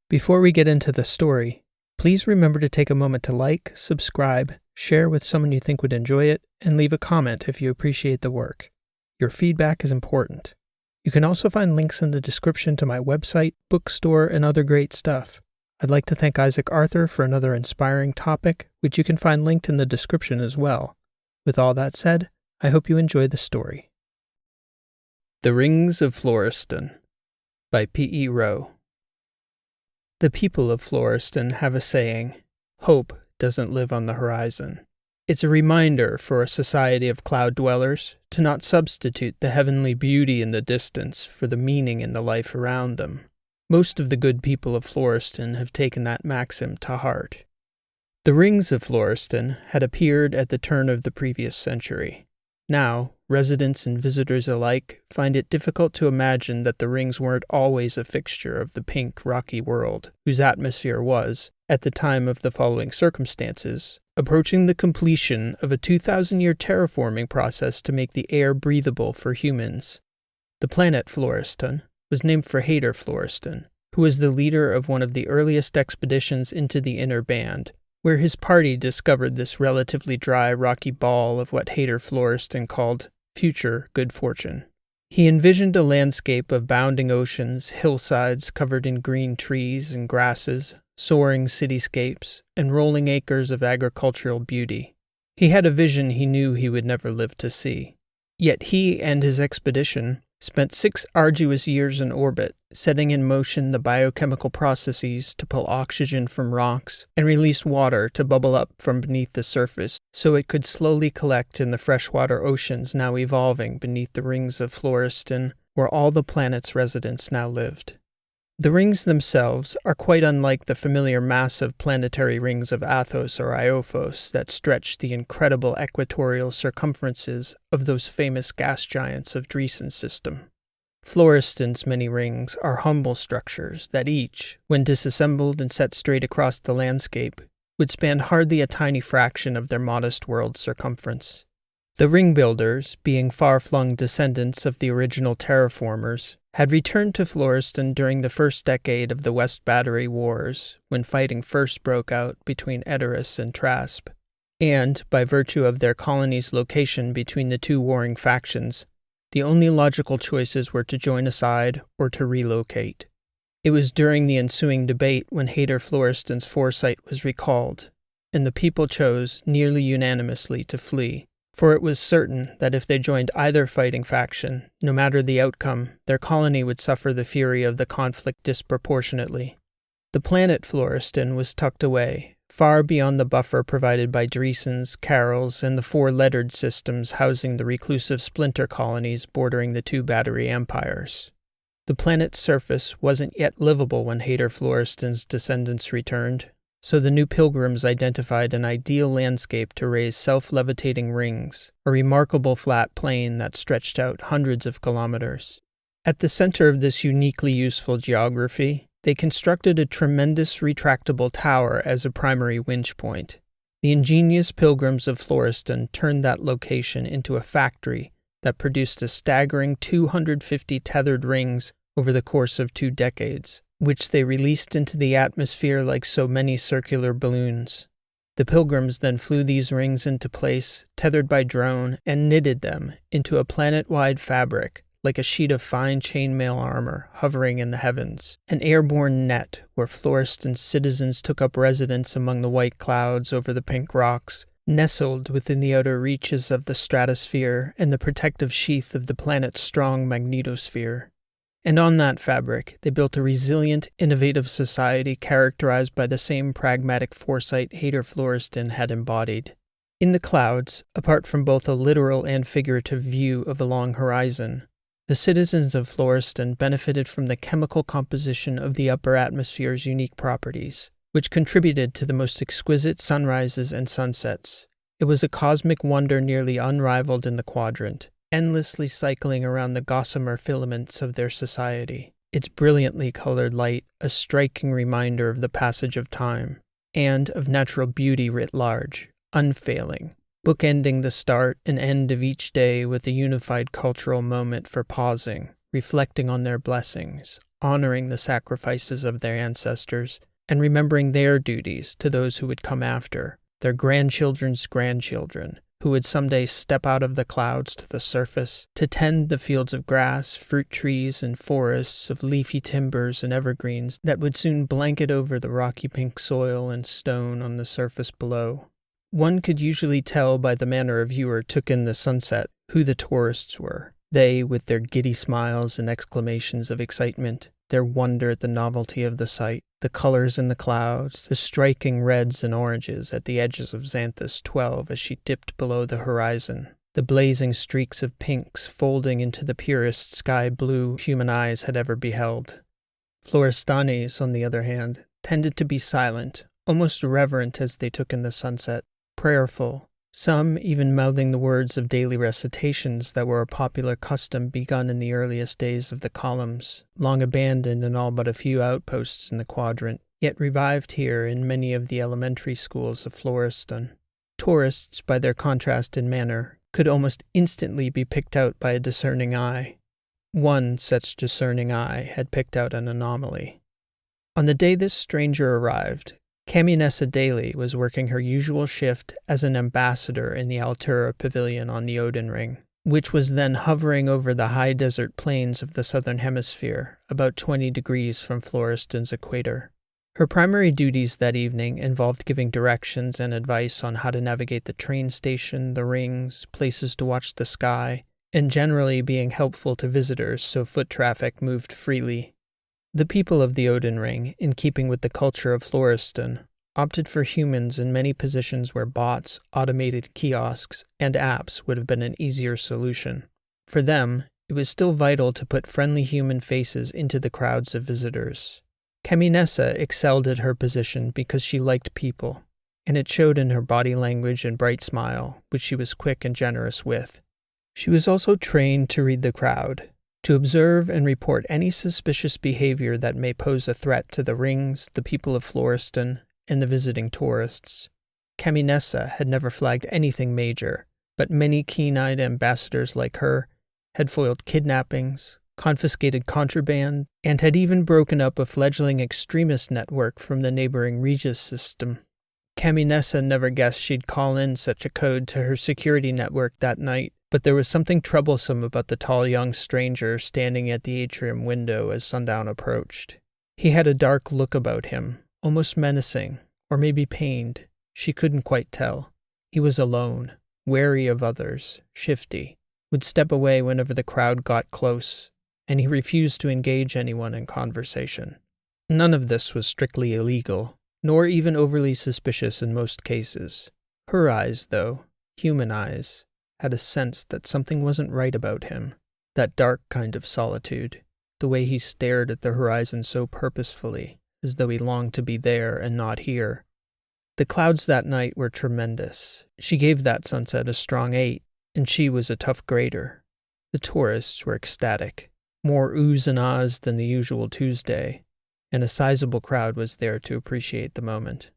Before we get into the story, please remember to take a moment to like, subscribe, share with someone you think would enjoy it, and leave a comment if you appreciate the work. Your feedback is important. You can also find links in the description to my website, bookstore, and other great stuff. I'd like to thank Isaac Arthur for another inspiring topic, which you can find linked in the description as well. With all that said, I hope you enjoy the story. The Rings of Floriston by P.E. Rowe. The people of Floriston have a saying, "Hope doesn't live on the horizon." It's a reminder for a society of cloud dwellers to not substitute the heavenly beauty in the distance for the meaning in the life around them. Most of the good people of Floriston have taken that maxim to heart. The Rings of Floriston had appeared at the turn of the previous century. Now, residents and visitors alike find it difficult to imagine that the rings weren't always a fixture of the pink, rocky world, whose atmosphere was, at the time of the following circumstances, approaching the completion of a 2,000-year terraforming process to make the air breathable for humans. The planet Floriston was named for Hayter Floriston, who was the leader of one of the earliest expeditions into the Inner Band, where his party discovered this relatively dry, rocky ball of what Hayter Floriston called future good fortune. He envisioned a landscape of bounding oceans, hillsides covered in green trees and grasses, soaring cityscapes, and rolling acres of agricultural beauty. He had a vision he knew he would never live to see. Yet he and his expedition spent 6 arduous years in orbit, setting in motion the biochemical processes to pull oxygen from rocks and release water to bubble up from beneath the surface so it could slowly collect in the freshwater oceans now evolving beneath the rings of Floriston, where all the planet's residents now lived. The rings themselves are quite unlike the familiar massive planetary rings of Athos or Iophos that stretch the incredible equatorial circumferences of those famous gas giants of Dreesen's system. Floriston's many rings are humble structures that each, when disassembled and set straight across the landscape, would span hardly a tiny fraction of their modest world's circumference. The ring builders, being far-flung descendants of the original terraformers, had returned to Floriston during the first decade of the West Battery Wars, when fighting first broke out between Edoras and Trasp, and, by virtue of their colony's location between the two warring factions, the only logical choices were to join a side or to relocate. It was during the ensuing debate when Hayter Floriston's foresight was recalled, and the people chose nearly unanimously to flee. For it was certain that if they joined either fighting faction, no matter the outcome, their colony would suffer the fury of the conflict disproportionately. The planet Floriston was tucked away, far beyond the buffer provided by Dreesen's, Carroll's, and the 4 lettered systems housing the reclusive splinter colonies bordering the 2 battery empires. The planet's surface wasn't yet livable when Hayter Floriston's descendants returned, so the new pilgrims identified an ideal landscape to raise self-levitating rings, a remarkable flat plain that stretched out hundreds of kilometers. At the center of this uniquely useful geography, they constructed a tremendous retractable tower as a primary winch point. The ingenious pilgrims of Floriston turned that location into a factory that produced a staggering 250 tethered rings over the course of 2 decades. Which they released into the atmosphere like so many circular balloons. The pilgrims then flew these rings into place, tethered by drone, and knitted them into a planet-wide fabric, like a sheet of fine chainmail armor hovering in the heavens, an airborne net where Floriston's citizens took up residence among the white clouds over the pink rocks, nestled within the outer reaches of the stratosphere and the protective sheath of the planet's strong magnetosphere. And on that fabric, they built a resilient, innovative society characterized by the same pragmatic foresight Hayter Floriston had embodied. In the clouds, apart from both a literal and figurative view of a long horizon, the citizens of Floriston benefited from the chemical composition of the upper atmosphere's unique properties, which contributed to the most exquisite sunrises and sunsets. It was a cosmic wonder nearly unrivaled in the quadrant, endlessly cycling around the gossamer filaments of their society, its brilliantly colored light a striking reminder of the passage of time, and of natural beauty writ large, unfailing, bookending the start and end of each day with a unified cultural moment for pausing, reflecting on their blessings, honoring the sacrifices of their ancestors, and remembering their duties to those who would come after, their grandchildren's grandchildren, who would someday step out of the clouds to the surface to tend the fields of grass, fruit trees, and forests of leafy timbers and evergreens that would soon blanket over the rocky pink soil and stone on the surface below. One could usually tell by the manner a viewer took in the sunset who the tourists were. They, with their giddy smiles and exclamations of excitement, their wonder at the novelty of the sight, the colors in the clouds, the striking reds and oranges at the edges of Xanthus 12 as she dipped below the horizon, the blazing streaks of pinks folding into the purest sky blue human eyes had ever beheld. Floristanes, on the other hand, tended to be silent, almost reverent as they took in the sunset, prayerful, some even mouthing the words of daily recitations that were a popular custom begun in the earliest days of the columns, long abandoned in all but a few outposts in the quadrant, yet revived here in many of the elementary schools of Floriston. Tourists, by their contrast in manner, could almost instantly be picked out by a discerning eye. One such discerning eye had picked out an anomaly. On the day this stranger arrived, Caminessa Daly was working her usual shift as an ambassador in the Altura Pavilion on the Odin Ring, which was then hovering over the high desert plains of the southern hemisphere, about 20 degrees from Floriston's equator. Her primary duties that evening involved giving directions and advice on how to navigate the train station, the rings, places to watch the sky, and generally being helpful to visitors so foot traffic moved freely. The people of the Odin Ring, in keeping with the culture of Floriston, opted for humans in many positions where bots, automated kiosks, and apps would have been an easier solution. For them, it was still vital to put friendly human faces into the crowds of visitors. Caminessa excelled at her position because she liked people, and it showed in her body language and bright smile, which she was quick and generous with. She was also trained to read the crowd, to observe and report any suspicious behavior that may pose a threat to the rings, the people of Floriston, and the visiting tourists. Caminessa had never flagged anything major, but many keen-eyed ambassadors like her had foiled kidnappings, confiscated contraband, and had even broken up a fledgling extremist network from the neighboring Regis system. Caminessa never guessed she'd call in such a code to her security network that night, but there was something troublesome about the tall young stranger standing at the atrium window as sundown approached. He had a dark look about him, almost menacing, or maybe pained. She couldn't quite tell. He was alone, wary of others, shifty, would step away whenever the crowd got close, and he refused to engage anyone in conversation. None of this was strictly illegal, nor even overly suspicious in most cases. Her eyes, though, human eyes, had a sense that something wasn't right about him, that dark kind of solitude, the way he stared at the horizon so purposefully, as though he longed to be there and not here. The clouds that night were tremendous. She gave that sunset a strong 8, and she was a tough grader. The tourists were ecstatic, more oohs and ahs than the usual Tuesday, and a sizable crowd was there to appreciate the moment.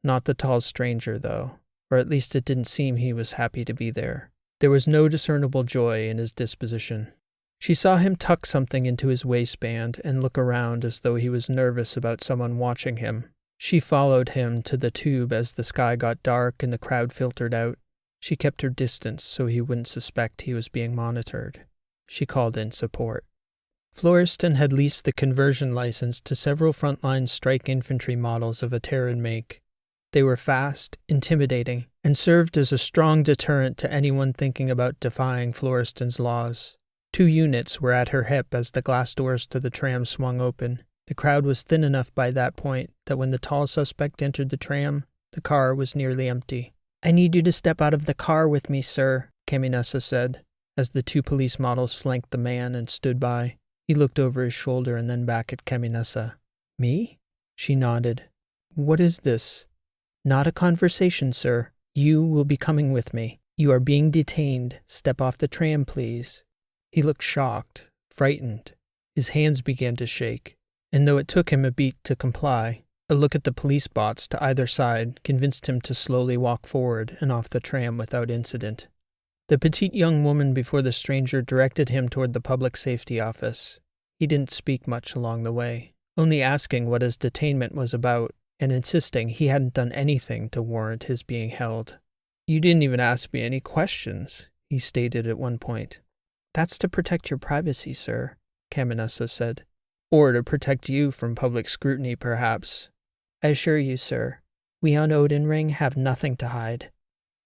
Not the tall stranger, though, or at least it didn't seem he was happy to be there. There was no discernible joy in his disposition. She saw him tuck something into his waistband and look around as though he was nervous about someone watching him. She followed him to the tube as the sky got dark and the crowd filtered out. She kept her distance so he wouldn't suspect he was being monitored. She called in support. Floriston had leased the conversion license to several frontline strike infantry models of a Terran make. They were fast, intimidating, and served as a strong deterrent to anyone thinking about defying Floriston's laws. 2 units were at her hip as the glass doors to the tram swung open. The crowd was thin enough by that point that when the tall suspect entered the tram, the car was nearly empty. "I need you to step out of the car with me, sir," Caminessa said, as the 2 police models flanked the man and stood by. He looked over his shoulder and then back at Caminessa. "Me?" She nodded. "What is this?" "Not a conversation, sir. You will be coming with me. You are being detained. Step off the tram, please." He looked shocked, frightened. His hands began to shake, and though it took him a beat to comply, a look at the police bots to either side convinced him to slowly walk forward and off the tram without incident. The petite young woman before the stranger directed him toward the public safety office. He didn't speak much along the way, only asking what his detainment was about and insisting he hadn't done anything to warrant his being held. "You didn't even ask me any questions," he stated at one point. "That's to protect your privacy, sir," Caminessa said. "Or to protect you from public scrutiny, perhaps. I assure you, sir, we on Odin Ring have nothing to hide."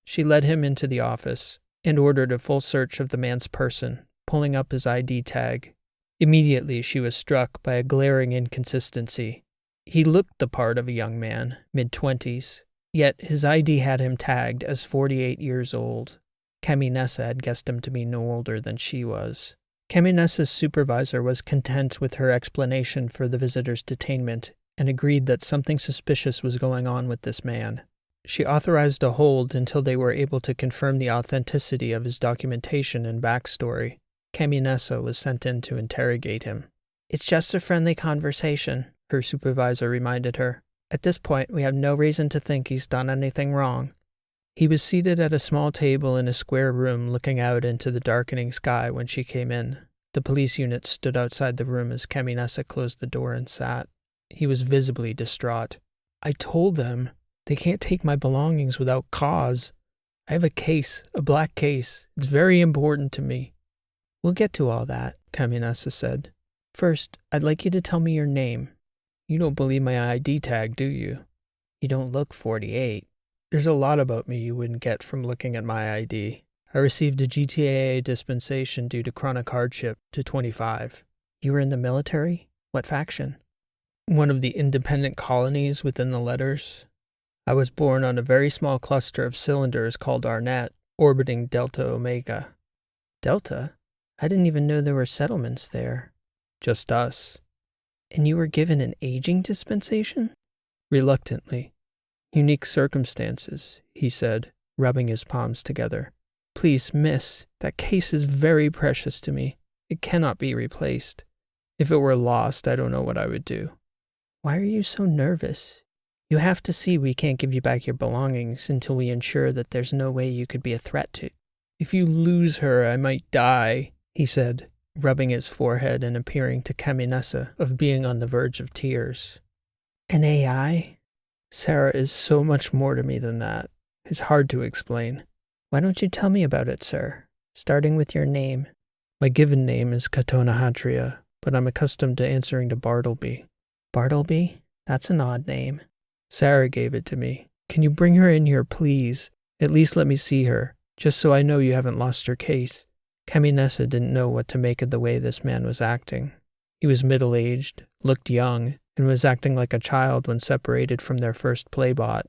She led him into the office and ordered a full search of the man's person, pulling up his ID tag. Immediately she was struck by a glaring inconsistency. He looked the part of a young man, mid-20s, yet his ID had him tagged as 48 years old. Caminessa had guessed him to be no older than she was. Caminessa's supervisor was content with her explanation for the visitor's detainment and agreed that something suspicious was going on with this man. She authorized a hold until they were able to confirm the authenticity of his documentation and backstory. Caminessa was sent in to interrogate him. "It's just a friendly conversation," her supervisor reminded her. "At this point, we have no reason to think he's done anything wrong." He was seated at a small table in a square room looking out into the darkening sky when she came in. The police unit stood outside the room as Caminessa closed the door and sat. He was visibly distraught. "I told them they can't take my belongings without cause. I have a case, a black case. It's very important to me." "We'll get to all that," Caminessa said. "First, I'd like you to tell me your name." "You don't believe my ID tag, do you?" "You don't look 48. There's a lot about me you wouldn't get from looking at my ID. I received a GTA dispensation due to chronic hardship to 25. "You were in the military? What faction?" "One of the independent colonies within the letters. I was born on a very small cluster of cylinders called Arnett, orbiting Delta Omega." "Delta? I didn't even know there were settlements there." "Just us." "And you were given an aging dispensation?" "Reluctantly. Unique circumstances," he said, rubbing his palms together. "Please, miss, that case is very precious to me. It cannot be replaced. If it were lost, I don't know what I would do." "Why are you so nervous? You have to see we can't give you back your belongings until we ensure that there's no way you could be a threat to." "If you lose her, I might die," he said, rubbing his forehead and appearing to Caminessa of being on the verge of tears. "An AI? Sarah is so much more to me than that. It's hard to explain." "Why don't you tell me about it, sir? Starting with your name." "My given name is Katonahatria, but I'm accustomed to answering to Bartleby." "Bartleby? That's an odd name." "Sarah gave it to me. Can you bring her in here, please? At least let me see her, just so I know you haven't lost your case." Caminessa didn't know what to make of the way this man was acting. He was middle-aged, looked young, and was acting like a child when separated from their first playbot.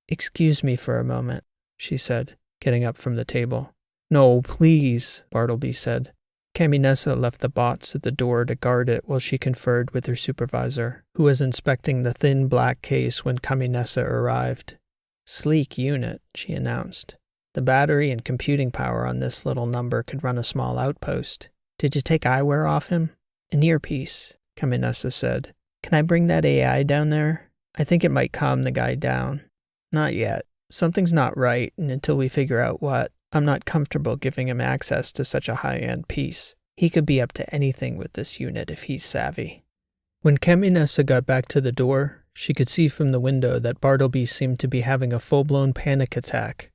"Excuse me for a moment," she said, getting up from the table. "No, please," Bartleby said. Caminessa left the bots at the door to guard it while she conferred with her supervisor, who was inspecting the thin black case when Caminessa arrived. "Sleek unit," she announced. "The battery and computing power on this little number could run a small outpost. Did you take eyewear off him?" "An earpiece," Caminessa said. "Can I bring that AI down there? I think it might calm the guy down." "Not yet. Something's not right, and until we figure out what, I'm not comfortable giving him access to such a high-end piece. He could be up to anything with this unit if he's savvy." When Caminessa got back to the door, she could see from the window that Bartleby seemed to be having a full-blown panic attack.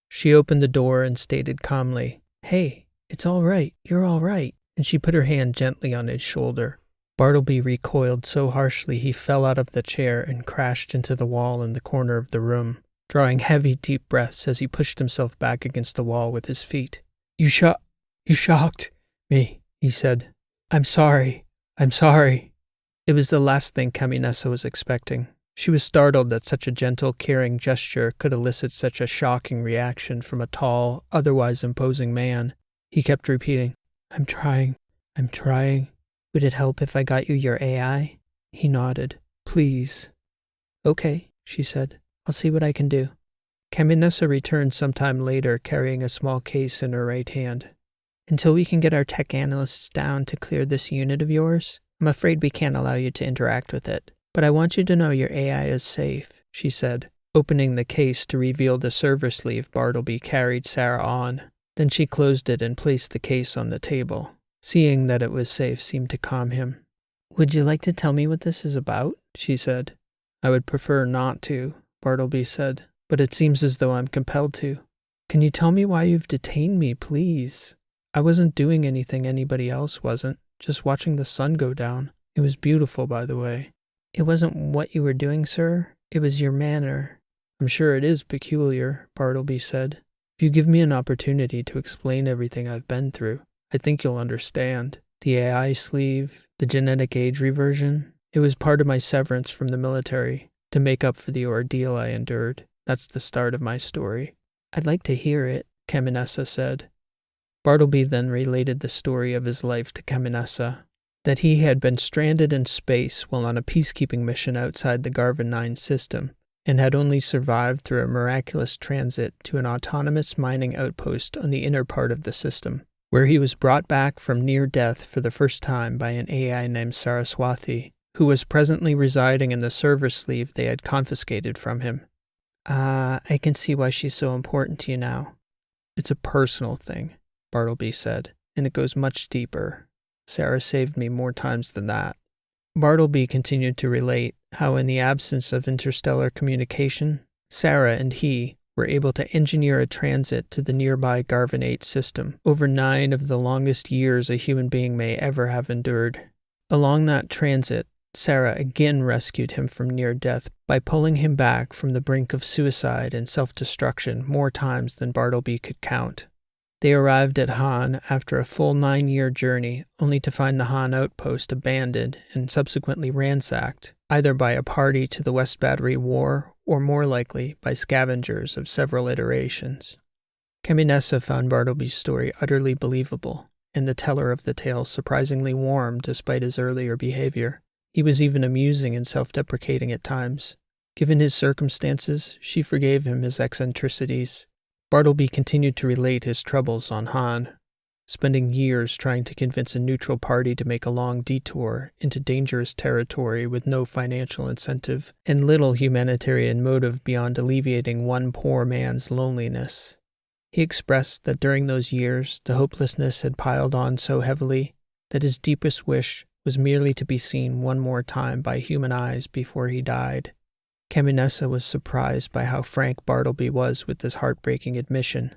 She opened the door and stated calmly, "Hey, it's all right, you're all right," and she put her hand gently on his shoulder. Bartleby recoiled so harshly he fell out of the chair and crashed into the wall in the corner of the room, drawing heavy, deep breaths as he pushed himself back against the wall with his feet. You shocked me," he said. I'm sorry. It was the last thing Caminessa was expecting. She was startled that such a gentle, caring gesture could elicit such a shocking reaction from a tall, otherwise imposing man. He kept repeating, I'm trying. Would it help if I got you your AI? He nodded. Please. Okay, she said. I'll see what I can do. Caminessa returned sometime later carrying a small case in her right hand. Until we can get our tech analysts down to clear this unit of yours, I'm afraid we can't allow you to interact with it. But I want you to know your AI is safe, she said, opening the case to reveal the server sleeve Bartleby carried Sarah on. Then she closed it and placed the case on the table. Seeing that it was safe seemed to calm him. Would you like to tell me what this is about? She said. I would prefer not to, Bartleby said, but it seems as though I'm compelled to. Can you tell me why you've detained me, please? I wasn't doing anything anybody else wasn't, just watching the sun go down. It was beautiful, by the way. It wasn't what you were doing, sir. It was your manner. I'm sure it is peculiar, Bartleby said. If you give me an opportunity to explain everything I've been through, I think you'll understand. The AI sleeve, the genetic age reversion, it was part of my severance from the military to make up for the ordeal I endured. That's the start of my story. I'd like to hear it, Caminessa said. Bartleby then related the story of his life to Caminessa, that he had been stranded in space while on a peacekeeping mission outside the Garvin 9 system, and had only survived through a miraculous transit to an autonomous mining outpost on the inner part of the system, where he was brought back from near death for the first time by an AI named Saraswati, who was presently residing in the server sleeve they had confiscated from him. I can see why she's so important to you now. It's a personal thing, Bartleby said, and it goes much deeper. Sarah saved me more times than that. Bartleby continued to relate how in the absence of interstellar communication, Sarah and he were able to engineer a transit to the nearby Garvin 8 system over 9 of the longest years a human being may ever have endured. Along that transit, Sarah again rescued him from near death by pulling him back from the brink of suicide and self-destruction more times than Bartleby could count. They arrived at Han after a full 9-year journey, only to find the Han outpost abandoned and subsequently ransacked, either by a party to the West Battery War or more likely by scavengers of several iterations. Caminessa found Bartleby's story utterly believable, and the teller of the tale surprisingly warm despite his earlier behavior. He was even amusing and self-deprecating at times. Given his circumstances, she forgave him his eccentricities. Bartleby continued to relate his troubles on Han, spending years trying to convince a neutral party to make a long detour into dangerous territory with no financial incentive and little humanitarian motive beyond alleviating one poor man's loneliness. He expressed that during those years the hopelessness had piled on so heavily that his deepest wish was merely to be seen one more time by human eyes before he died. Caminessa was surprised by how frank Bartleby was with this heartbreaking admission.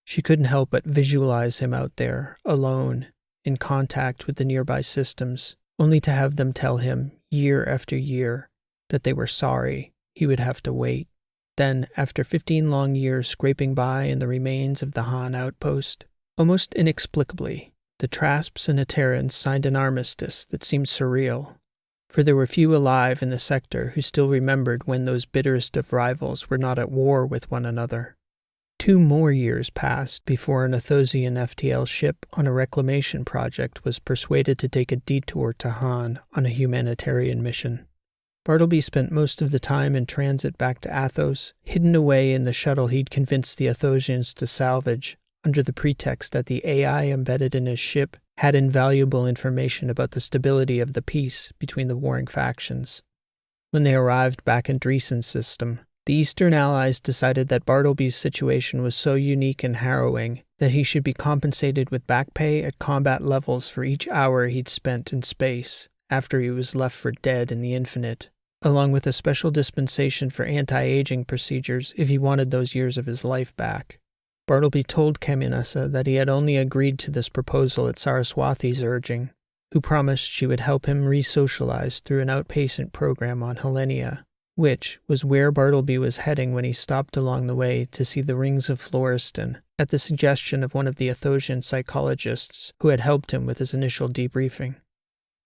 She couldn't help but visualize him out there, alone, in contact with the nearby systems, only to have them tell him, year after year, that they were sorry he would have to wait. Then, after 15 long years scraping by in the remains of the Han outpost, almost inexplicably, the Trasps and Aterans signed an armistice that seemed surreal, for there were few alive in the sector who still remembered when those bitterest of rivals were not at war with one another. 2 more years passed before an Athosian FTL ship on a reclamation project was persuaded to take a detour to Han on a humanitarian mission. Bartleby spent most of the time in transit back to Athos, hidden away in the shuttle he'd convinced the Athosians to salvage, under the pretext that the AI embedded in his ship had invaluable information about the stability of the peace between the warring factions. When they arrived back in Dreesen's system, the Eastern Allies decided that Bartleby's situation was so unique and harrowing that he should be compensated with back pay at combat levels for each hour he'd spent in space after he was left for dead in the infinite, along with a special dispensation for anti-aging procedures if he wanted those years of his life back. Bartleby told Caminessa that he had only agreed to this proposal at Saraswati's urging, who promised she would help him re-socialize through an outpatient program on Hellenia, which was where Bartleby was heading when he stopped along the way to see the rings of Floriston, at the suggestion of one of the Athosian psychologists who had helped him with his initial debriefing.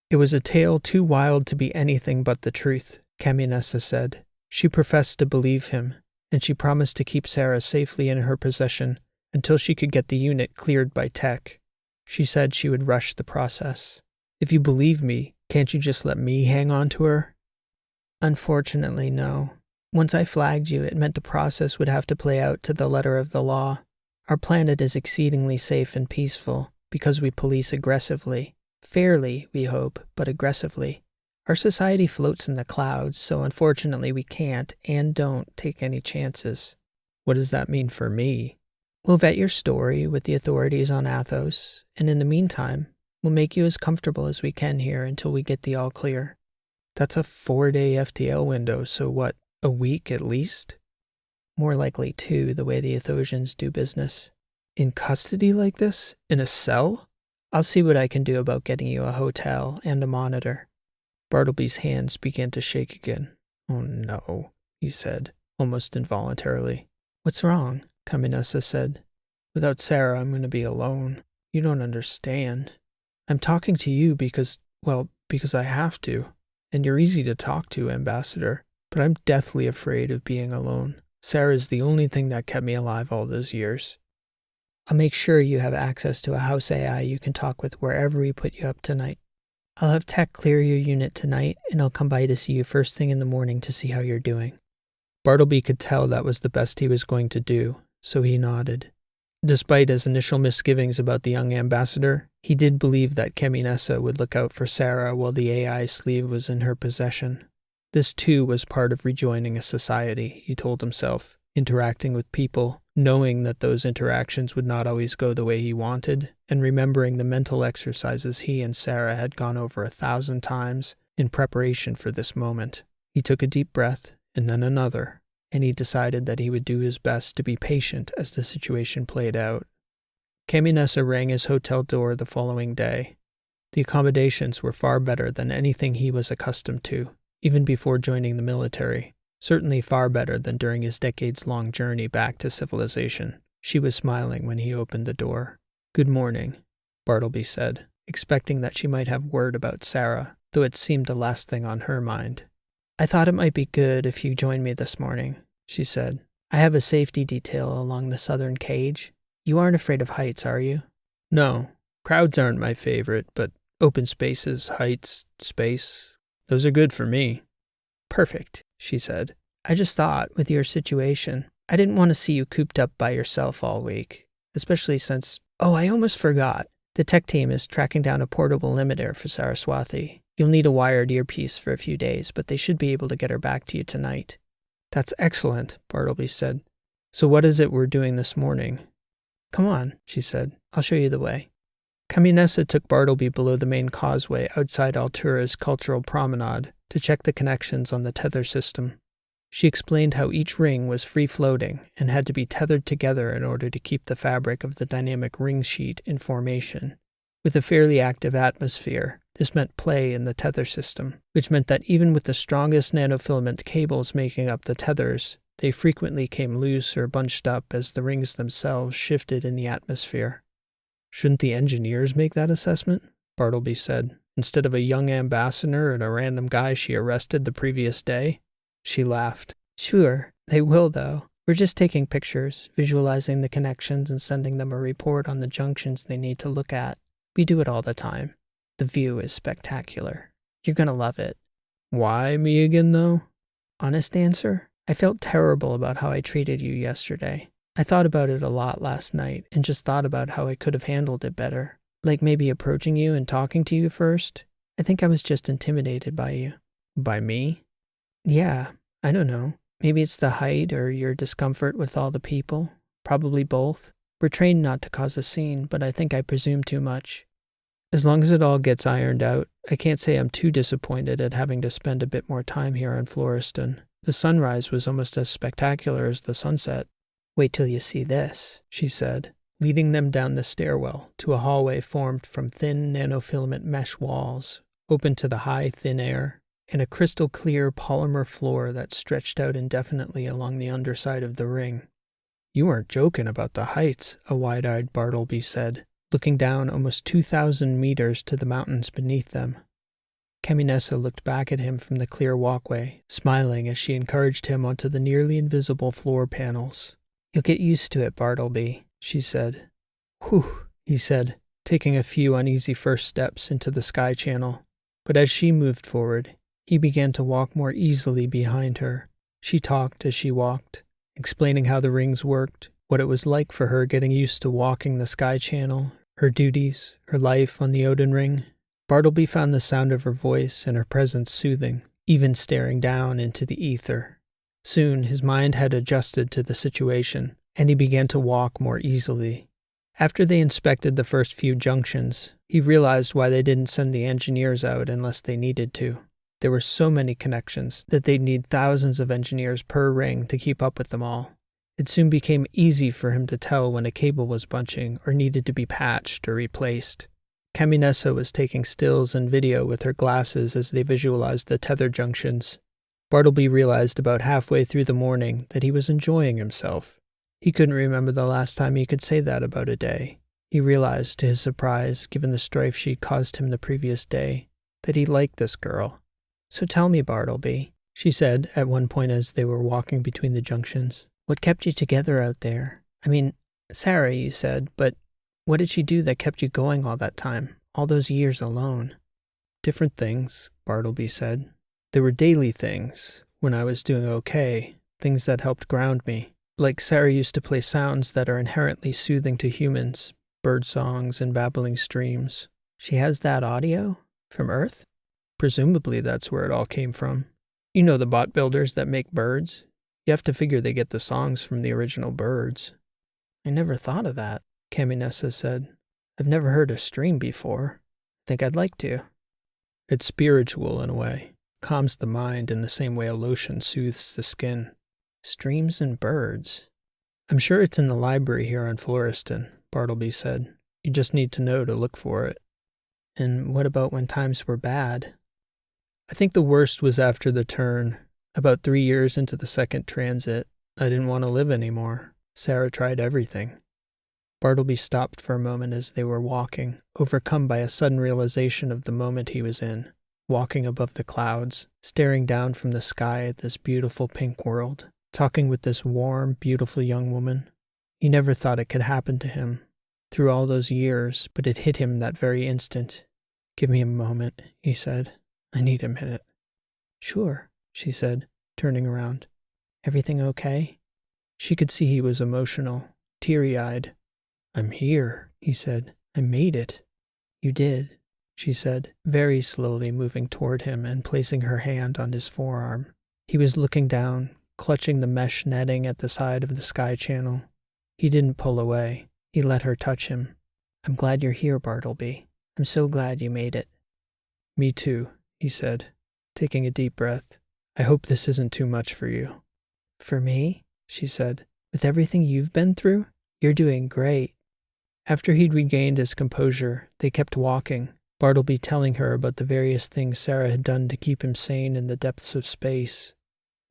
It was a tale too wild to be anything but the truth, Caminessa said. She professed to believe him, and she promised to keep Sarah safely in her possession until she could get the unit cleared by tech. She said she would rush the process. If you believe me, can't you just let me hang on to her? Unfortunately, no. Once I flagged you, it meant the process would have to play out to the letter of the law. Our planet is exceedingly safe and peaceful because we police aggressively. Fairly, we hope, but aggressively. Our society floats in the clouds, so unfortunately we can't and don't take any chances. What does that mean for me? We'll vet your story with the authorities on Athos, and in the meantime, We'll make you as comfortable as we can here until we get the all clear. That's a 4-day FTL window, so what, a week at least? More likely 2, the way the Athosians do business. In custody like this? In a cell? I'll see what I can do about getting you a hotel and a monitor. Bartleby's hands began to shake again. Oh no, he said, almost involuntarily. What's wrong? Caminessa said. Without Sarah, I'm going to be alone. You don't understand. I'm talking to you because I have to. And you're easy to talk to, Ambassador. But I'm deathly afraid of being alone. Sarah's the only thing that kept me alive all those years. I'll make sure you have access to a house AI you can talk with wherever we put you up tonight. I'll have tech clear your unit tonight, and I'll come by to see you first thing in the morning to see how you're doing. Bartleby could tell that was the best he was going to do, so he nodded. Despite his initial misgivings about the young ambassador, he did believe that Caminessa would look out for Sarah while the AI sleeve was in her possession. This too was part of rejoining a society, he told himself, interacting with people, knowing that those interactions would not always go the way he wanted, and remembering the mental exercises he and Sarah had gone over 1,000 times in preparation for this moment. He took a deep breath, and then another, and he decided that he would do his best to be patient as the situation played out. Caminessa rang his hotel door the following day. The accommodations were far better than anything he was accustomed to, even before joining the military. Certainly far better than during his decades-long journey back to civilization. She was smiling when he opened the door. Good morning, Bartleby said, expecting that she might have word about Sarah, though it seemed the last thing on her mind. I thought it might be good if you joined me this morning, she said. I have a safety detail along the southern cage. You aren't afraid of heights, are you? No, crowds aren't my favorite, but open spaces, heights, space, those are good for me. Perfect, she said. I just thought, with your situation, I didn't want to see you cooped up by yourself all week, especially since, I almost forgot. The tech team is tracking down a portable limiter for Saraswati. You'll need a wired earpiece for a few days, but they should be able to get her back to you tonight. That's excellent, Bartleby said. So what is it we're doing this morning? Come on, she said. I'll show you the way. Caminessa took Bartleby below the main causeway outside Altura's cultural promenade to check the connections on the tether system. She explained how each ring was free-floating and had to be tethered together in order to keep the fabric of the dynamic ring sheet in formation. With a fairly active atmosphere, this meant play in the tether system, which meant that even with the strongest nanofilament cables making up the tethers, they frequently came loose or bunched up as the rings themselves shifted in the atmosphere. Shouldn't the engineers make that assessment? Bartleby said, instead of a young ambassador and a random guy she arrested the previous day. She laughed. Sure, they will though. We're just taking pictures, visualizing the connections and sending them a report on the junctions they need to look at. We do it all the time. The view is spectacular. You're gonna love it. Why me again though? Honest answer? I felt terrible about how I treated you yesterday. I thought about it a lot last night and just thought about how I could have handled it better. Like maybe approaching you and talking to you first. I think I was just intimidated by you. By me? Yeah, I don't know. Maybe it's the height or your discomfort with all the people. Probably both. We're trained not to cause a scene, but I think I presume too much. As long as it all gets ironed out, I can't say I'm too disappointed at having to spend a bit more time here on Floriston. The sunrise was almost as spectacular as the sunset. Wait till you see this, she said, leading them down the stairwell to a hallway formed from thin nanofilament mesh walls, open to the high, thin air, and a crystal-clear polymer floor that stretched out indefinitely along the underside of the ring. You aren't joking about the heights, a wide-eyed Bartleby said, looking down almost 2,000 meters to the mountains beneath them. Caminessa looked back at him from the clear walkway, smiling as she encouraged him onto the nearly invisible floor panels. You'll get used to it, Bartleby, she said. Whew, he said, taking a few uneasy first steps into the sky channel. But as she moved forward, he began to walk more easily behind her. She talked as she walked, explaining how the rings worked, what it was like for her getting used to walking the sky channel, her duties, her life on the Odin ring. Bartleby found the sound of her voice and her presence soothing, even staring down into the ether. Soon his mind had adjusted to the situation, and he began to walk more easily. After they inspected the first few junctions, he realized why they didn't send the engineers out unless they needed to. There were so many connections that they'd need thousands of engineers per ring to keep up with them all. It soon became easy for him to tell when a cable was bunching or needed to be patched or replaced. Caminessa was taking stills and video with her glasses as they visualized the tether junctions. Bartleby realized about halfway through the morning that he was enjoying himself. He couldn't remember the last time he could say that about a day. He realized, to his surprise, given the strife she'd caused him the previous day, that he liked this girl. "So tell me, Bartleby," she said at one point as they were walking between the junctions, "what kept you together out there? I mean, Sarah, you said, but what did she do that kept you going all that time, all those years alone?" "Different things," Bartleby said. "There were daily things, when I was doing okay, things that helped ground me. Like Sarah used to play sounds that are inherently soothing to humans, bird songs and babbling streams." "She has that audio? From Earth?" "Presumably that's where it all came from. You know the bot builders that make birds? You have to figure they get the songs from the original birds." "I never thought of that," Caminessa said. "I've never heard a stream before. Think I'd like to." "It's spiritual in a way. Calms the mind in the same way a lotion soothes the skin." "Streams and birds." "I'm sure it's in the library here on Floriston," Bartleby said. "You just need to know to look for it." "And what about when times were bad?" "I think the worst was after the turn. About 3 years into the second transit, I didn't want to live anymore. Sarah tried everything." Bartleby stopped for a moment as they were walking, overcome by a sudden realization of the moment he was in, walking above the clouds, staring down from the sky at this beautiful pink world, talking with this warm, beautiful young woman. He never thought it could happen to him, through all those years, but it hit him that very instant. "Give me a moment," he said. "I need a minute." "Sure," she said, turning around. "Everything okay?" She could see he was emotional, teary-eyed. "I'm here," he said. "I made it." "You did," she said, very slowly moving toward him and placing her hand on his forearm. He was looking down, clutching the mesh netting at the side of the sky channel. He didn't pull away. He let her touch him. "I'm glad you're here, Bartleby. I'm so glad you made it." "Me too," he said, taking a deep breath. "I hope this isn't too much for you." "For me?" she said. "With everything you've been through? You're doing great." After he'd regained his composure, they kept walking, Bartleby telling her about the various things Sarah had done to keep him sane in the depths of space.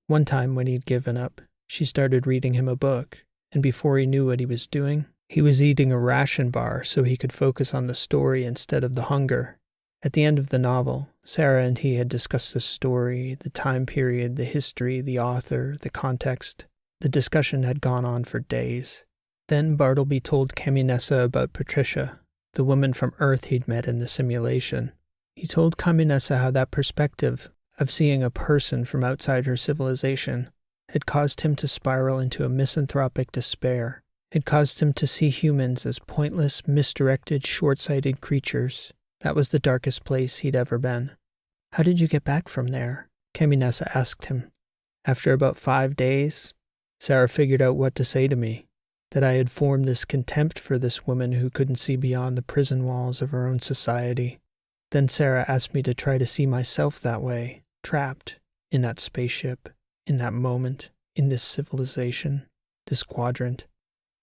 One time when he'd given up, she started reading him a book, and before he knew what he was doing, he was eating a ration bar so he could focus on the story instead of the hunger. At the end of the novel, Sarah and he had discussed the story, the time period, the history, the author, the context. The discussion had gone on for days. Then Bartleby told Caminessa about Patricia, the woman from Earth he'd met in the simulation. He told Caminessa how that perspective of seeing a person from outside her civilization had caused him to spiral into a misanthropic despair, had caused him to see humans as pointless, misdirected, short-sighted creatures. That was the darkest place he'd ever been. "How did you get back from there?" Caminessa asked him. "After about 5 days, Sarah figured out what to say to me, that I had formed this contempt for this woman who couldn't see beyond the prison walls of her own society. Then Sarah asked me to try to see myself that way, trapped in that spaceship, in that moment, in this civilization, this quadrant.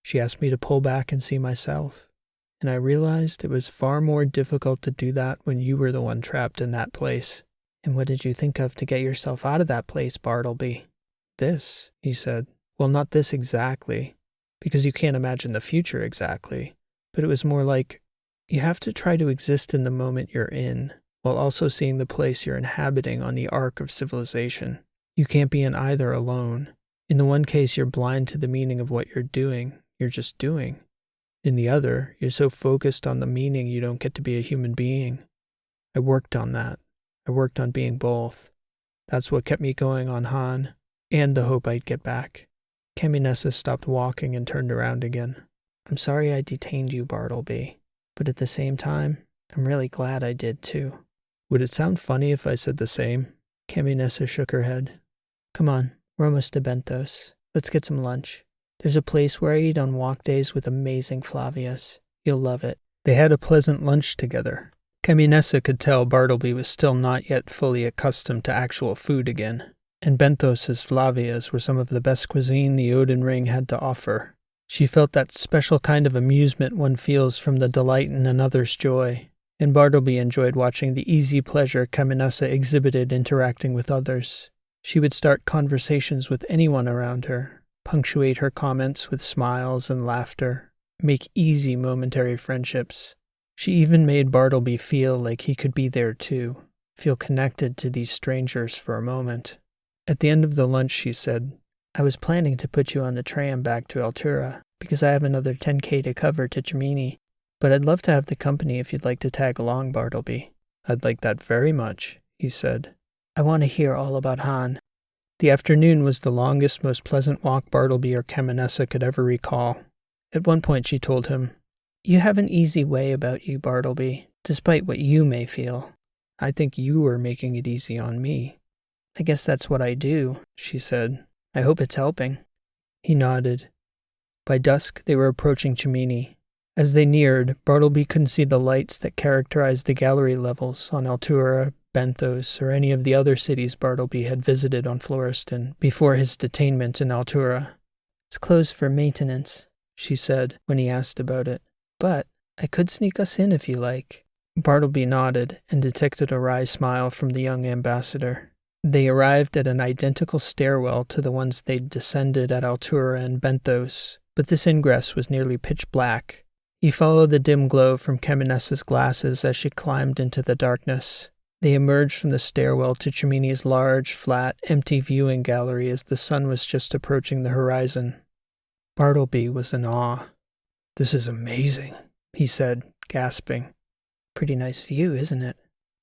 She asked me to pull back and see myself. And I realized it was far more difficult to do that when you were the one trapped in that place." "And what did you think of to get yourself out of that place, Bartleby?" "This," he said. "Well, not this exactly, because you can't imagine the future exactly. But it was more like, you have to try to exist in the moment you're in, while also seeing the place you're inhabiting on the arc of civilization. You can't be in either alone. In the one case, you're blind to the meaning of what you're doing. You're just doing. In the other, you're so focused on the meaning you don't get to be a human being. I worked on that. I worked on being both. That's what kept me going on Han, and the hope I'd get back." Caminessa stopped walking and turned around again. "I'm sorry I detained you, Bartleby, but at the same time, I'm really glad I did too." "Would it sound funny if I said the same?" Caminessa shook her head. "Come on, we're almost to Bentos. Let's get some lunch. There's a place where I eat on walk days with amazing Flavias. You'll love it. They had a pleasant lunch together. Caminessa could tell Bartleby was still not yet fully accustomed to actual food again, and Benthos's Flavias were some of the best cuisine the Odin Ring had to offer. She felt that special kind of amusement one feels from the delight in another's joy, and Bartleby enjoyed watching the easy pleasure Caminessa exhibited interacting with others. She would start conversations with anyone around her, punctuate her comments with smiles and laughter, make easy momentary friendships. She even made Bartleby feel like he could be there too, feel connected to these strangers for a moment. At the end of the lunch, she said, I was planning to put you on the tram back to Altura, because I have another 10K to cover to Cimini, but I'd love to have the company if you'd like to tag along, Bartleby. I'd like that very much, he said. I want to hear all about Han. The afternoon was the longest, most pleasant walk Bartleby or Caminessa could ever recall. At one point she told him, You have an easy way about you, Bartleby, despite what you may feel. I think you are making it easy on me. I guess that's what I do, she said. I hope it's helping. He nodded. By dusk, they were approaching Cimini. As they neared, Bartleby couldn't see the lights that characterized the gallery levels on Altura, Benthos, or any of the other cities Bartleby had visited on Floriston before his detainment in Altura. It's closed for maintenance, she said when he asked about it. But I could sneak us in if you like. Bartleby nodded and detected a wry smile from the young ambassador. They arrived at an identical stairwell to the ones they'd descended at Altura and Benthos, but this ingress was nearly pitch black. He followed the dim glow from Caminessa's glasses as she climbed into the darkness. They emerged from the stairwell to Cimini's large, flat, empty viewing gallery as the sun was just approaching the horizon. Bartleby was in awe. This is amazing, he said, gasping. Pretty nice view, isn't it?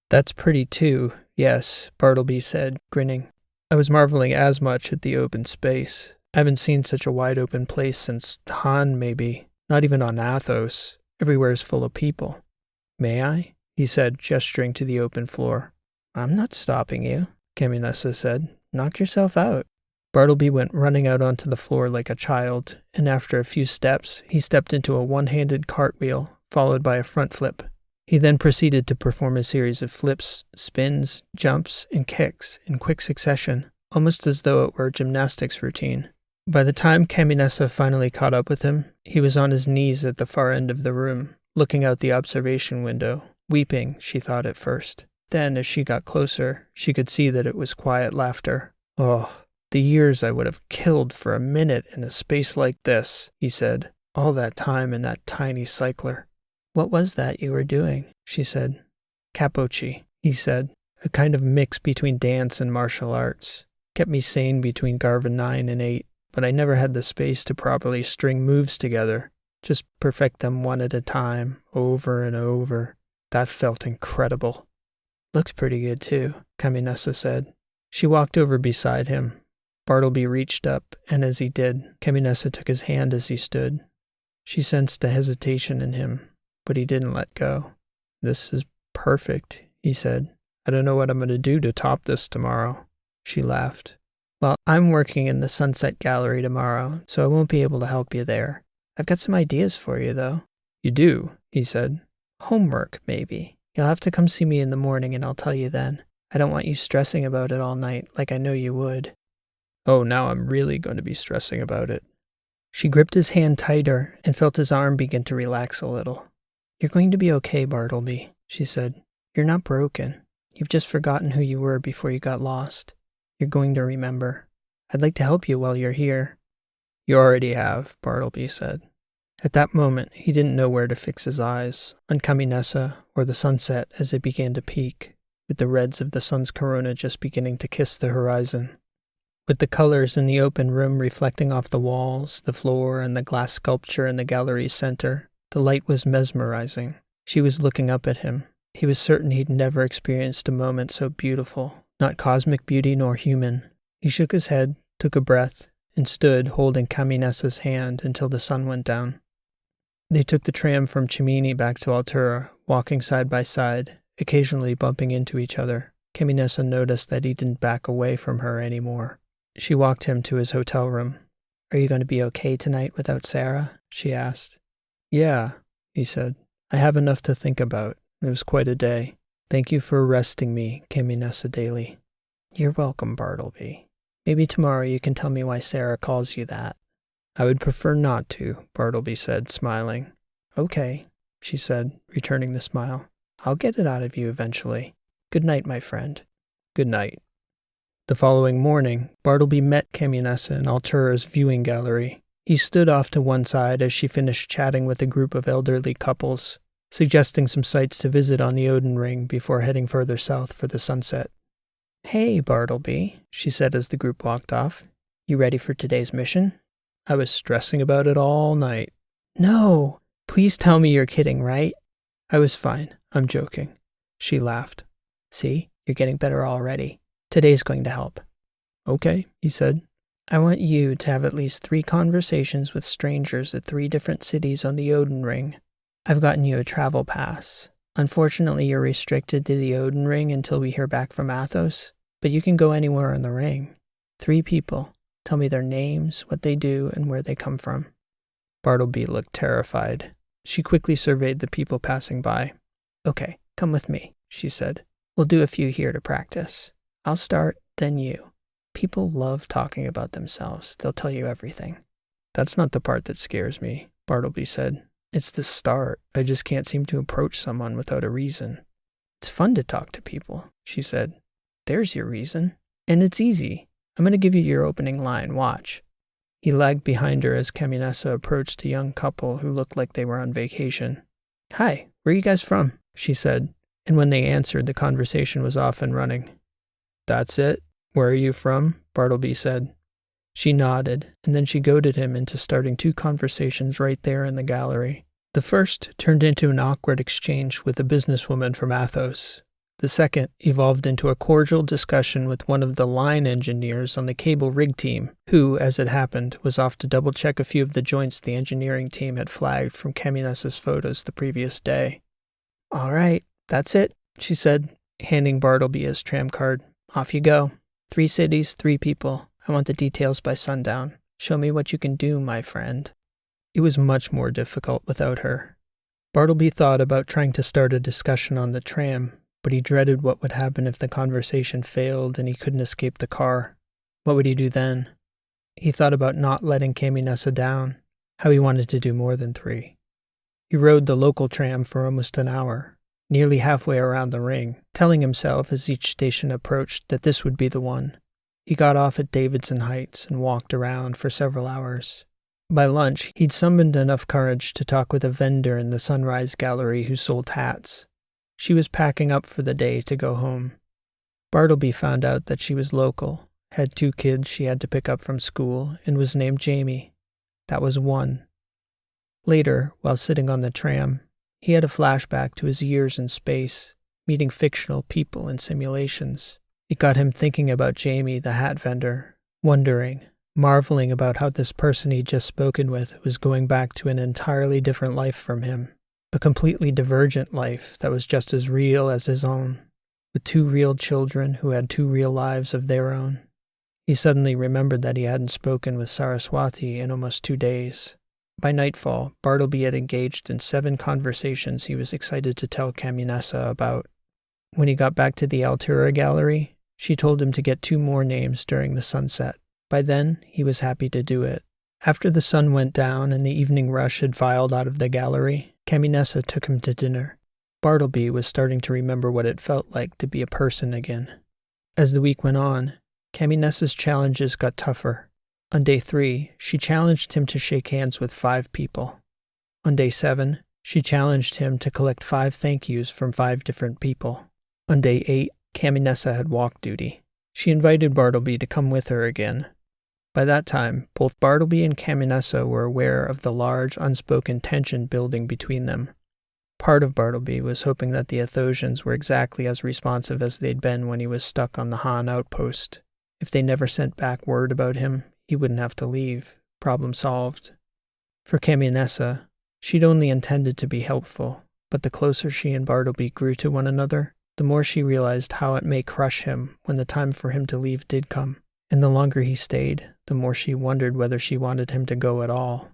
That's pretty too, yes, Bartleby said, grinning. I was marveling as much at the open space. I haven't seen such a wide-open place since Han, maybe. Not even on Athos. Everywhere's full of people. May I? He said, gesturing to the open floor. I'm not stopping you, Caminessa said. Knock yourself out. Bartleby went running out onto the floor like a child, and after a few steps, he stepped into a one-handed cartwheel, followed by a front flip. He then proceeded to perform a series of flips, spins, jumps, and kicks in quick succession, almost as though it were a gymnastics routine. By the time Caminessa finally caught up with him, he was on his knees at the far end of the room, looking out the observation window, weeping, she thought at first. Then, as she got closer, she could see that it was quiet laughter. Oh, the years I would have killed for a minute in a space like this, he said. All that time in that tiny cycler. What was that you were doing? She said. Capochi, he said, a kind of mix between dance and martial arts. Kept me sane between Garvin 9 and 8, but I never had the space to properly string moves together, just perfect them one at a time, over and over. That felt incredible. Looked pretty good too, Caminessa said. She walked over beside him. Bartleby reached up, and as he did, Caminessa took his hand as he stood. She sensed a hesitation in him, but he didn't let go. This is perfect, he said. I don't know what I'm going to do to top this tomorrow. She laughed. Well, I'm working in the Sunset Gallery tomorrow, so I won't be able to help you there. I've got some ideas for you, though. You do, he said. Homework, maybe. You'll have to come see me in the morning and I'll tell you then. I don't want you stressing about it all night like I know you would. Oh, now I'm really going to be stressing about it. She gripped his hand tighter and felt his arm begin to relax a little. You're going to be okay, Bartleby, she said. You're not broken. You've just forgotten who you were before you got lost. You're going to remember. I'd like to help you while you're here. You already have, Bartleby said. At that moment, he didn't know where to fix his eyes, on Caminessa or the sunset as it began to peak, with the reds of the sun's corona just beginning to kiss the horizon. With the colors in the open room reflecting off the walls, the floor, and the glass sculpture in the gallery's center, the light was mesmerizing. She was looking up at him. He was certain he'd never experienced a moment so beautiful, not cosmic beauty nor human. He shook his head, took a breath, and stood holding Caminessa's hand until the sun went down. They took the tram from Cimini back to Altura, walking side by side, occasionally bumping into each other. Caminessa noticed that he didn't back away from her anymore. She walked him to his hotel room. "Are you going to be okay tonight without Sarah?" she asked. "Yeah," he said. "I have enough to think about. It was quite a day. Thank you for arresting me, Caminessa Daly." "You're welcome, Bartleby. Maybe tomorrow you can tell me why Sarah calls you that." "I would prefer not to," Bartleby said, smiling. "Okay," she said, returning the smile. "I'll get it out of you eventually. Good night, my friend." "Good night." The following morning, Bartleby met Caminessa in Altura's viewing gallery. He stood off to one side as she finished chatting with a group of elderly couples, suggesting some sites to visit on the Odin Ring before heading further south for the sunset. "Hey, Bartleby," she said as the group walked off. "You ready for today's mission?" "I was stressing about it all night." "No! Please tell me you're kidding, right?" "I was fine. I'm joking." She laughed. "See? You're getting better already. Today's going to help." "Okay," he said. "I want you to have at least 3 conversations with strangers at 3 different cities on the Odin Ring. I've gotten you a travel pass. Unfortunately, you're restricted to the Odin Ring until we hear back from Athos, but you can go anywhere on the ring. 3 people. Tell me their names, what they do, and where they come from." Bartleby looked terrified. She quickly surveyed the people passing by. "Okay, come with me," she said. "We'll do a few here to practice. I'll start, then you. People love talking about themselves. They'll tell you everything." "That's not the part that scares me," Bartleby said. "It's the start. I just can't seem to approach someone without a reason." "It's fun to talk to people," she said. "There's your reason. And it's easy. I'm going to give you your opening line. Watch." He lagged behind her as Caminessa approached a young couple who looked like they were on vacation. "Hi, where are you guys from?" she said, and when they answered, the conversation was off and running. "That's it? Where are you from?" Bartleby said. She nodded, and then she goaded him into starting 2 conversations right there in the gallery. The first turned into an awkward exchange with a businesswoman from Athos. The second evolved into a cordial discussion with one of the line engineers on the cable rig team, who, as it happened, was off to double-check a few of the joints the engineering team had flagged from Caminessa's photos the previous day. "All right, that's it," she said, handing Bartleby his tram card. "Off you go. 3 cities, 3 people. I want the details by sundown. Show me what you can do, my friend." It was much more difficult without her. Bartleby thought about trying to start a discussion on the tram, but he dreaded what would happen if the conversation failed and he couldn't escape the car. What would he do then? He thought about not letting Caminessa down, how he wanted to do more than 3. He rode the local tram for almost an hour, nearly halfway around the ring, telling himself as each station approached that this would be the one. He got off at Davidson Heights and walked around for several hours. By lunch, he'd summoned enough courage to talk with a vendor in the Sunrise Gallery who sold hats. She was packing up for the day to go home. Bartleby found out that she was local, had 2 kids she had to pick up from school, and was named Jamie. That was 1. Later, while sitting on the tram, he had a flashback to his years in space, meeting fictional people in simulations. It got him thinking about Jamie, the hat vendor, wondering, marveling about how this person he'd just spoken with was going back to an entirely different life from him. A completely divergent life that was just as real as his own, with 2 real children who had 2 real lives of their own. He suddenly remembered that he hadn't spoken with Saraswati in almost 2 days. By nightfall, Bartleby had engaged in 7 conversations he was excited to tell Caminessa about. When he got back to the Altura gallery, she told him to get 2 more names during the sunset. By then, he was happy to do it. After the sun went down and the evening rush had filed out of the gallery, Caminessa took him to dinner. Bartleby was starting to remember what it felt like to be a person again. As the week went on, Caminessa's challenges got tougher. On day 3, she challenged him to shake hands with 5 people. On day 7, she challenged him to collect 5 thank yous from 5 different people. On day 8, Caminessa had walk duty. She invited Bartleby to come with her again. By that time, both Bartleby and Caminessa were aware of the large, unspoken tension building between them. Part of Bartleby was hoping that the Athosians were exactly as responsive as they'd been when he was stuck on the Han outpost. If they never sent back word about him, he wouldn't have to leave. Problem solved. For Caminessa, she'd only intended to be helpful, but the closer she and Bartleby grew to one another, the more she realized how it may crush him when the time for him to leave did come. and the longer he stayed, the more she wondered whether she wanted him to go at all.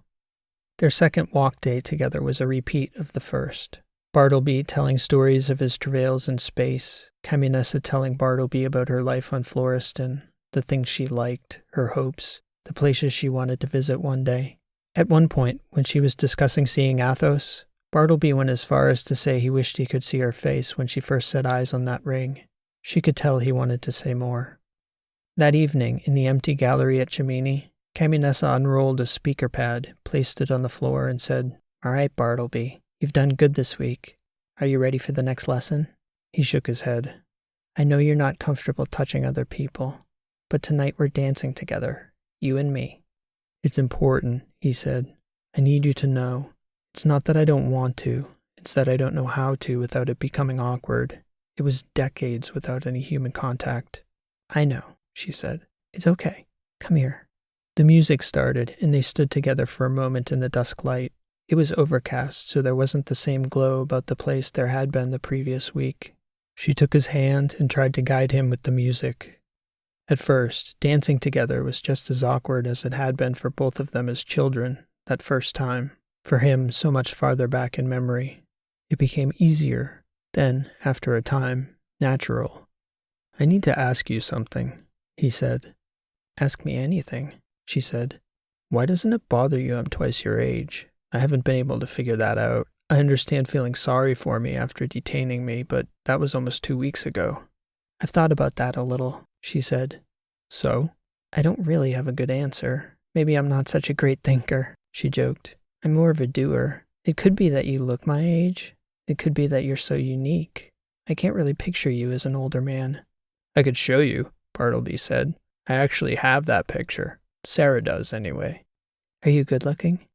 Their second walk day together was a repeat of the first. Bartleby telling stories of his travails in space, Caminessa telling Bartleby about her life on Floriston, the things she liked, her hopes, the places she wanted to visit one day. At one point, when she was discussing seeing Athos, Bartleby went as far as to say he wished he could see her face when she first set eyes on that ring. She could tell he wanted to say more. That evening, in the empty gallery at Cimini, Caminessa unrolled a speaker pad, placed it on the floor, and said, "All right, Bartleby, you've done good this week. Are you ready for the next lesson?" He shook his head. "I know you're not comfortable touching other people, but tonight we're dancing together, you and me." "It's important," he said. "I need you to know. It's not that I don't want to, it's that I don't know how to without it becoming awkward. It was decades without any human contact." "I know," she said. "It's okay. Come here." The music started, and they stood together for a moment in the dusk light. It was overcast, so there wasn't the same glow about the place there had been the previous week. She took his hand and tried to guide him with the music. At first, dancing together was just as awkward as it had been for both of them as children, that first time. For him, so much farther back in memory. It became easier, then, after a time, natural. "I need to ask you something," he said. "Ask me anything," she said. "Why doesn't it bother you I'm twice your age? I haven't been able to figure that out. I understand feeling sorry for me after detaining me, but that was almost 2 weeks ago." "I've thought about that a little," she said. "So?" "I don't really have a good answer. Maybe I'm not such a great thinker," she joked. "I'm more of a doer. It could be that you look my age. It could be that you're so unique. I can't really picture you as an older man." "I could show you," Bartleby said. "I actually have that picture. Sarah does, anyway." "Are you good looking?"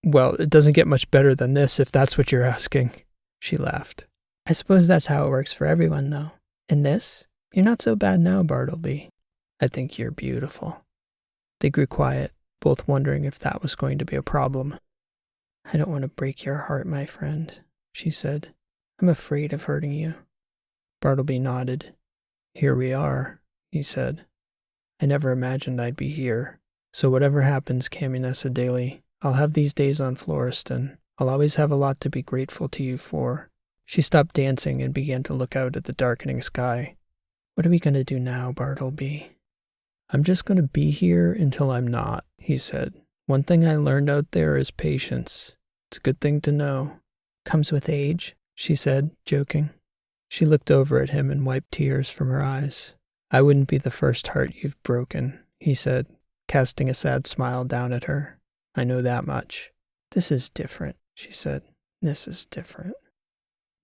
"Well, it doesn't get much better than this, if that's what you're asking." She laughed. "I suppose that's how it works for everyone, though. And this? You're not so bad now, Bartleby." "I think you're beautiful." They grew quiet, both wondering if that was going to be a problem. "I don't want to break your heart, my friend," she said. "I'm afraid of hurting you." Bartleby nodded. "Here we are," he said. "I never imagined I'd be here. So whatever happens, Caminessa daily, I'll have these days on Floriston. I'll always have a lot to be grateful to you for." She stopped dancing and began to look out at the darkening sky. "What are we going to do now, Bartleby?" "I'm just going to be here until I'm not," he said. "One thing I learned out there is patience. It's a good thing to know." "Comes with age," she said, joking. She looked over at him and wiped tears from her eyes. "I wouldn't be the first heart you've broken," he said, casting a sad smile down at her. "I know that much." "This is different," she said. "This is different."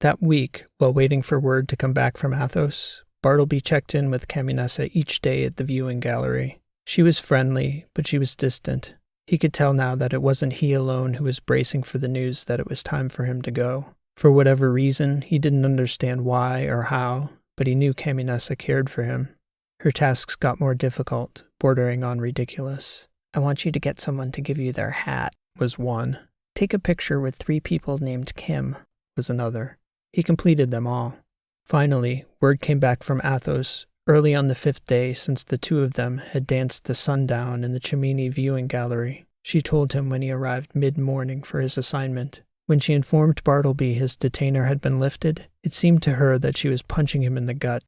That week, while waiting for word to come back from Athos, Bartleby checked in with Caminessa each day at the viewing gallery. She was friendly, but she was distant. He could tell now that it wasn't he alone who was bracing for the news that it was time for him to go. For whatever reason, he didn't understand why or how, but he knew Caminessa cared for him. Her tasks got more difficult, bordering on ridiculous. "I want you to get someone to give you their hat," was one. "Take a picture with 3 people named Kim," was another. He completed them all. Finally, word came back from Athos, early on the 5th day since the two of them had danced the sundown in the Cimini viewing gallery. She told him when he arrived mid-morning for his assignment. When she informed Bartleby his detainer had been lifted, it seemed to her that she was punching him in the gut.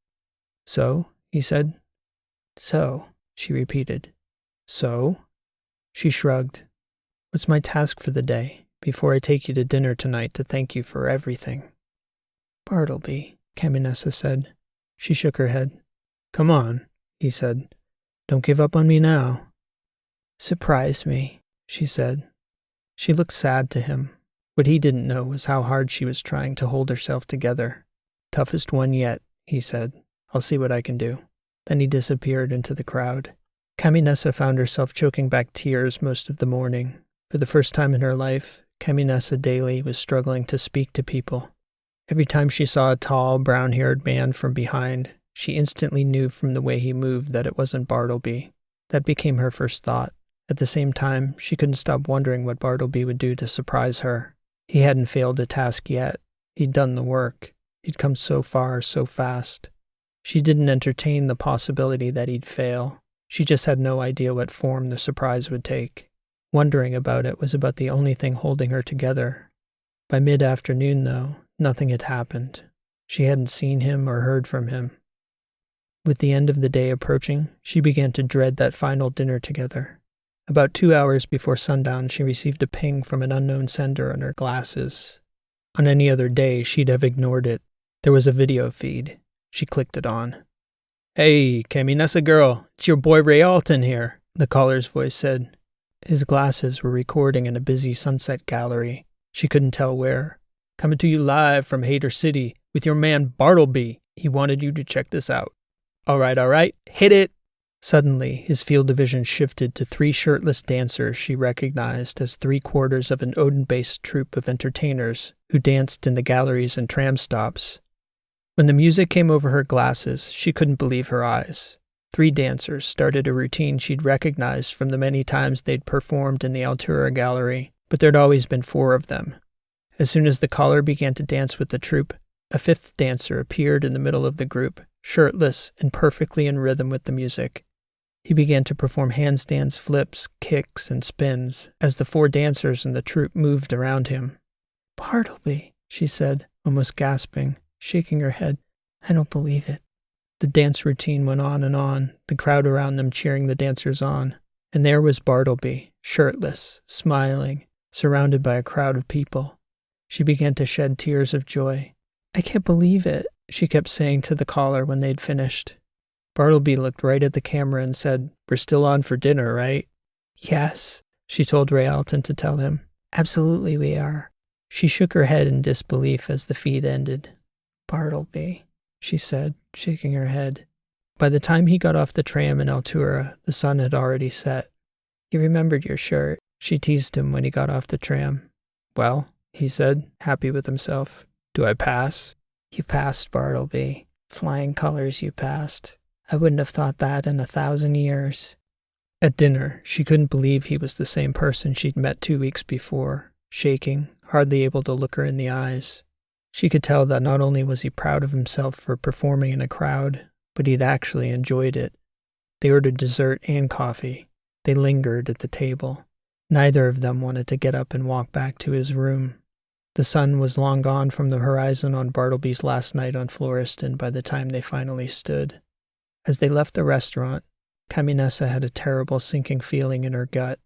"So?" he said. "So?" she repeated. "So?" She shrugged. "What's my task for the day, before I take you to dinner tonight to thank you for everything?" "Bartleby," Caminessa said. She shook her head. "Come on," he said. "Don't give up on me now." "Surprise me," she said. She looked sad to him. What he didn't know was how hard she was trying to hold herself together. "Toughest one yet," he said. "I'll see what I can do." Then he disappeared into the crowd. Caminessa found herself choking back tears most of the morning. For the first time in her life, Caminessa daily was struggling to speak to people. Every time she saw a tall, brown-haired man from behind, she instantly knew from the way he moved that it wasn't Bartleby. That became her first thought. At the same time, she couldn't stop wondering what Bartleby would do to surprise her. He hadn't failed a task yet. He'd done the work. He'd come so far, so fast. She didn't entertain the possibility that he'd fail. She just had no idea what form the surprise would take. Wondering about it was about the only thing holding her together. By mid-afternoon, though, nothing had happened. She hadn't seen him or heard from him. With the end of the day approaching, she began to dread that final dinner together. About 2 hours before sundown, she received a ping from an unknown sender on her glasses. On any other day, she'd have ignored it. There was a video feed. She clicked it on. "Hey, Caminessa girl, it's your boy Rialton here," the caller's voice said. His glasses were recording in a busy sunset gallery. She couldn't tell where. "Coming to you live from Hater City with your man Bartleby. He wanted you to check this out." All right, hit it!" Suddenly, his field of vision shifted to 3 shirtless dancers she recognized as 3/4 of an Odin-based troupe of entertainers who danced in the galleries and tram stops. When the music came over her glasses, she couldn't believe her eyes. 3 dancers started a routine she'd recognized from the many times they'd performed in the Altura Gallery, but there'd always been 4 of them. As soon as the caller began to dance with the troupe, a 5th dancer appeared in the middle of the group, shirtless and perfectly in rhythm with the music. He began to perform handstands, flips, kicks, and spins as the 4 dancers in the troupe moved around him. "Bartleby," she said, almost gasping, shaking her head. "I don't believe it." The dance routine went on, the crowd around them cheering the dancers on. And there was Bartleby, shirtless, smiling, surrounded by a crowd of people. She began to shed tears of joy. "I can't believe it," she kept saying to the caller when they'd finished. Bartleby looked right at the camera and said, "We're still on for dinner, right?" "Yes," she told Rialton to tell him. "Absolutely we are." She shook her head in disbelief as the feed ended. "Bartleby," she said, shaking her head. By the time he got off the tram in Altura, the sun had already set. "You remembered your shirt," she teased him when he got off the tram. "Well," he said, happy with himself. "Do I pass?" "You passed, Bartleby. Flying colors you passed. I wouldn't have thought that in 1,000 years. At dinner, she couldn't believe he was the same person she'd met 2 weeks before, shaking, hardly able to look her in the eyes. She could tell that not only was he proud of himself for performing in a crowd, but he'd actually enjoyed it. They ordered dessert and coffee. They lingered at the table. Neither of them wanted to get up and walk back to his room. The sun was long gone from the horizon on Bartleby's last night on Floriston by the time they finally stood. As they left the restaurant, Caminessa had a terrible sinking feeling in her gut.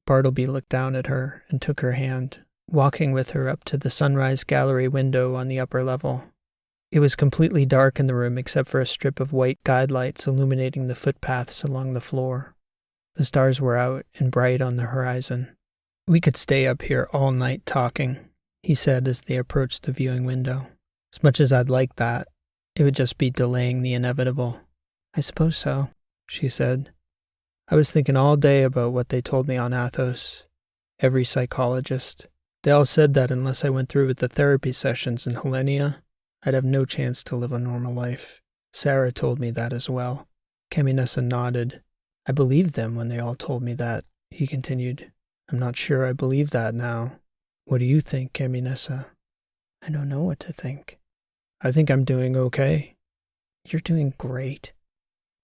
Bartleby looked down at her and took her hand, walking with her up to the sunrise gallery window on the upper level. It was completely dark in the room except for a strip of white guide lights illuminating the footpaths along the floor. The stars were out and bright on the horizon. "We could stay up here all night talking," he said as they approached the viewing window. "As much as I'd like that, it would just be delaying the inevitable." "I suppose so," she said. "I was thinking all day about what they told me on Athos. Every psychologist. They all said that unless I went through with the therapy sessions in Helenia, I'd have no chance to live a normal life. Sarah told me that as well." Caminessa nodded. "I believed them when they all told me that," he continued. "I'm not sure I believe that now. What do you think, Caminessa?" "I don't know what to think." "I think I'm doing okay." "You're doing great."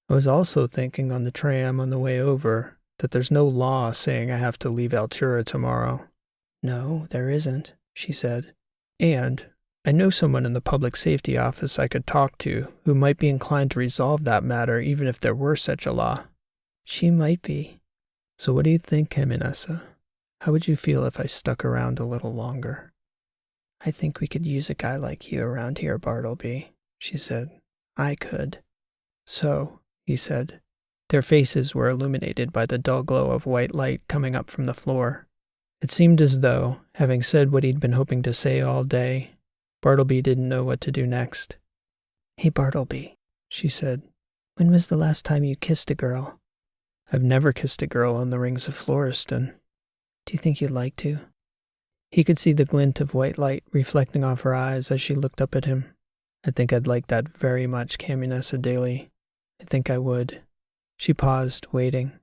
"I was also thinking on the tram on the way over that there's no law saying I have to leave Altura tomorrow." "No, there isn't," she said. "And I know someone in the public safety office I could talk to who might be inclined to resolve that matter even if there were such a law." "She might be." "So what do you think, Caminessa? How would you feel if I stuck around a little longer?" "I think we could use a guy like you around here, Bartleby," she said. "I could." "So," he said. Their faces were illuminated by the dull glow of white light coming up from the floor. It seemed as though, having said what he'd been hoping to say all day, Bartleby didn't know what to do next. "Hey, Bartleby," she said. "When was the last time you kissed a girl?" "I've never kissed a girl on the rings of Floriston." "Do you think you'd like to?" He could see the glint of white light reflecting off her eyes as she looked up at him. "I think I'd like that very much, Caminessa Daly. I think I would." She paused, waiting.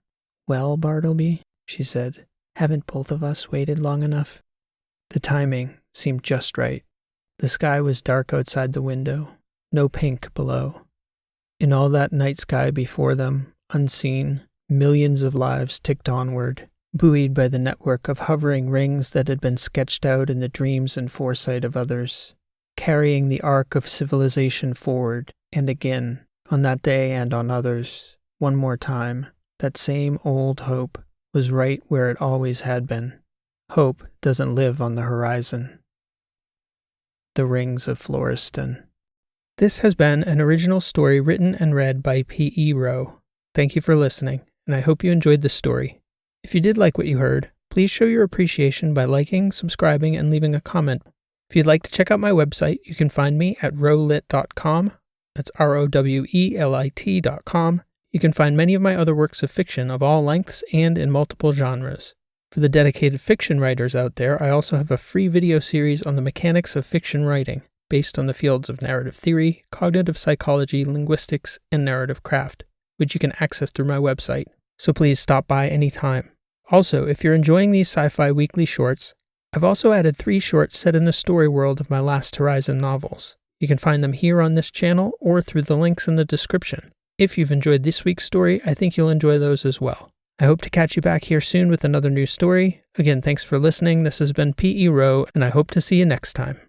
"Well, Bartleby," she said, "haven't both of us waited long enough?" The timing seemed just right. The sky was dark outside the window, no pink below. In all that night sky before them, unseen, millions of lives ticked onward, buoyed by the network of hovering rings that had been sketched out in the dreams and foresight of others, carrying the arc of civilization forward, and again, on that day and on others, one more time, that same old hope was right where it always had been. Hope doesn't live on the horizon. The Rings of Floriston. This has been an original story written and read by P.E. Rowe. Thank you for listening, and I hope you enjoyed the story. If you did like what you heard, please show your appreciation by liking, subscribing, and leaving a comment. If you'd like to check out my website, you can find me at rowlit.com. That's ROWELIT.com. You can find many of my other works of fiction of all lengths and in multiple genres. For the dedicated fiction writers out there, I also have a free video series on the mechanics of fiction writing, based on the fields of narrative theory, cognitive psychology, linguistics, and narrative craft, which you can access through my website. So please stop by anytime. Also, if you're enjoying these sci-fi weekly shorts, I've also added 3 shorts set in the story world of my Last Horizon novels. You can find them here on this channel or through the links in the description. If you've enjoyed this week's story, I think you'll enjoy those as well. I hope to catch you back here soon with another new story. Again, thanks for listening. This has been P.E. Rowe, and I hope to see you next time.